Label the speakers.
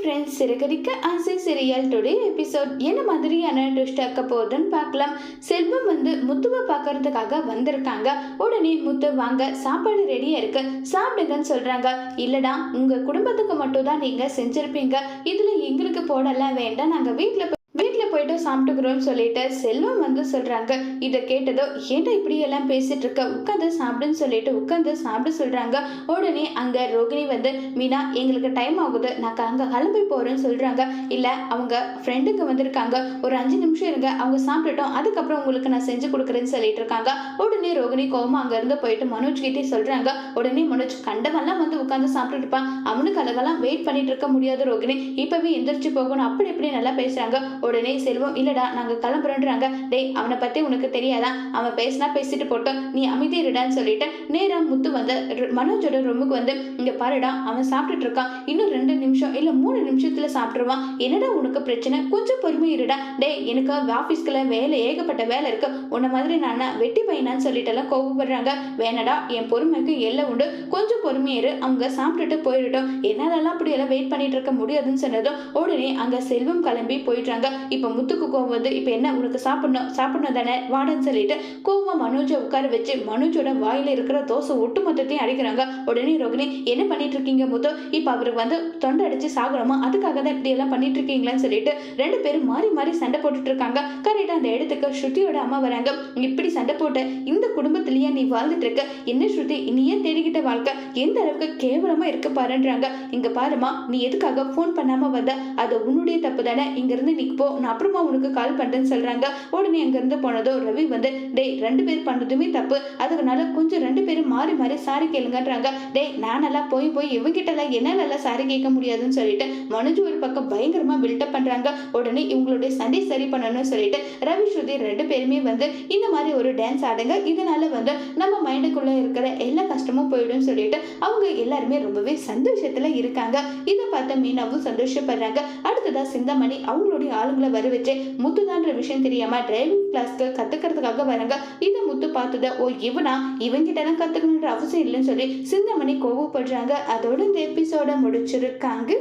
Speaker 1: Friends, Siragadikka ஆசை serial today episode என்ன மாதிரியான ட்விஸ்ட் ஆக்க போகுதுன்னு பார்க்கலாம். செல்வம் முத்துவை பார்க்கறதுக்காக வந்திருக்காங்க. உடனே முத்து வாங்க சாப்பாடு ரெடியா இருக்கு சாப்பிடுங்கன்னு சொல்றாங்க. இல்லடா, உங்க குடும்பத்துக்கு மட்டும் தான் நீங்க செஞ்சிருப்பீங்க, இதுல எங்களுக்கு போடலாம் வேண்டாம், நாங்க வீட்டில் போயிட்டு சாப்பிட்டுக்கிறோம்னு சொல்லிட்டு செல்வம் சொல்றாங்க. இதை கேட்டதோ, ஏன்டா இப்படி எல்லாம் பேசிட்டு இருக்க, உட்காந்து சாப்பிடுன்னு சொல்லிட்டு உட்காந்து சாப்பிட சொல்றாங்க. உடனே அங்க ரோகிணி மீனா, எங்களுக்கு டைம் ஆகுது, நான் அங்க கிளம்பி போறேன்னு சொல்றாங்க. இல்ல, அவங்க ஃப்ரெண்டுங்க வந்திருக்காங்க, ஒரு 5 நிமிஷம் இருங்க, அவங்க சாப்பிட்டுட்டோம், அதுக்கப்புறம் உங்களுக்கு நான் செஞ்சு கொடுக்குறேன்னு சொல்லிட்டு இருக்காங்க. உடனே ரோகிணி கோவமா அங்க இருந்து போயிட்டு மனோஜ் கிட்டே சொல்றாங்க. உடனே மனோஜ், கண்டவெல்லாம் உட்காந்து சாப்பிட்டு இருப்பான், அவனுக்கு அதெல்லாம் வெயிட் பண்ணிட்டு இருக்க முடியாது ரோகிணி, இப்பவே எந்திரிச்சு போகணும், அப்படி இப்படி நல்லா பேசுறாங்க. உடனே செல்வம், இல்லடா நாங்க கிளம்புறோன்றாங்க. டேய், அவனை பத்தி உனக்கு தெரியாதா, அவன் பேசினா பேசிட்டு போட்டோம், நீ அமைதி இருடான்னு சொல்லிட்டு நேரா முத்து மனோஜோட ரூமுக்கு இங்க பாருடா, அவன் சாப்பிட்டுட்டு இருக்கான், இன்னும் 2 நிமிஷம் இல்ல 3 நிமிஷத்துல சாப்பிட்டுருவான், என்னடா உனக்கு பிரச்சனை, கொஞ்சம் பொறுமை இருடா. டேய், எனக்கு ஆபீஸ்க்குள்ள வேலை, ஏகப்பட்ட வேலை இருக்கு, உன்ன மாதிரி நான் வெட்டி பையனான்னு சொல்லிட்டு எல்லாம் கோவப்படுறாங்க. வேணடா, என் பொறுமைக்கு எல்லை உண்டு, கொஞ்சம் பொறுமையிரு, அவங்க சாப்பிட்டுட்டு போயிடட்டும், என்னாலலாம் அப்படி எல்லாம் வெயிட் பண்ணிட்டு இருக்க முடியாதுன்னு சொன்னதும் உடனே அங்க செல்வம் கிளம்பி போயிடுறாங்க. இப்ப முத்துக்கு கோவம் இப்ப என்ன, உனக்கு சாப்பிடணும் தானே, வாடன்னு சொல்லிட்டு கோவமா மனோஜை உட்கார வச்சு மனோஜோட வாயில இருக்கிற தோசை ஒட்டு மொத்தத்தையும் அடிக்கிறாங்க. உடனே ரோகிணி, என்ன பண்ணிட்டு இருக்கீங்க முத்து, இப்ப அவருக்கு தொண்டை அடிச்சு சாகணுமா, அதுக்காக தான் இப்படி எல்லாம் பண்ணிட்டு இருக்கீங்களான்னு சொல்லிட்டு 2 பேரும் மாறி மாறி சண்டை போட்டுட்டு இருக்காங்க. கரெக்டா அந்த இடத்துக்கு ஸ்ருதியோட அம்மா வராங்க. இப்படி சண்டை போட்டு இந்த குடும்பத்திலேயே நீ வாழ்ந்துட்டு இருக்க, என்ன ஸ்ருதி, நீ ஏன் தேடிக்கிட்ட வாழ்க்கை எந்த அளவுக்கு கேவலமா இருக்க பாருன்றாங்க. இங்க பாருமா, நீ எதுக்காக போன் பண்ணாம வந்த, அது உன்னுடைய தப்பு தானே, இங்க இருந்து நீ போ, நான் அப்புறமா உனக்கு கால் பண்றேன்னு சொல்றாங்க. உடனே அங்க இருந்து போனதோ ரவி டேய், 2 பேர் பண்ணதுமே தப்பு, அதுக்குனால கொஞ்சம் 2 பேரும் மாறி மாறி சாரி கேளுங்கன்றாங்க. டேய், நானெல்லாம் போய் இவங்கிட்ட என்னால சாரி கேட்க முடியாதுன்னு சொல்லிட்டு மனோஜ் ஒரு பக்கம் பயங்கரமா பில்டப் பண்றாங்க. உடனே இவங்களுடைய சண்டை சரி பண்ணணும்னு சொல்லிட்டு ரவி ஸ்ருதி 2 பேருமே இந்த மாதிரி ஒரு டான்ஸ் ஆடுங்க, இதனால நம்ம மைண்டுக்குள்ள இருக்கிற எல்லா கஷ்டமும் போயிடும் சொல்லிட்டு அவங்க எல்லாருமே ரொம்பவே சந்தோஷத்துல இருக்காங்க. இதை பார்த்த மீனாவும் சந்தோஷப்படுறாங்க. அடுத்ததா சிந்தாமணி அவங்களுடைய ஆளுங்களை வர வச்சு முத்துதான்ற விஷயம் தெரியாம டிரைவிங் கிளாஸ்க்கு கத்துக்கிறதுக்காக வராங்க. இதை முத்து பார்த்தத, ஓ இவனா, இவங்கிட்ட எல்லாம் கத்துக்கணுன்ற அவசியம் இல்லைன்னு சொல்லி சிந்தாமணி கோவப்படுறாங்க. அதோட இந்த எபிசோட முடிச்சிருக்காங்க.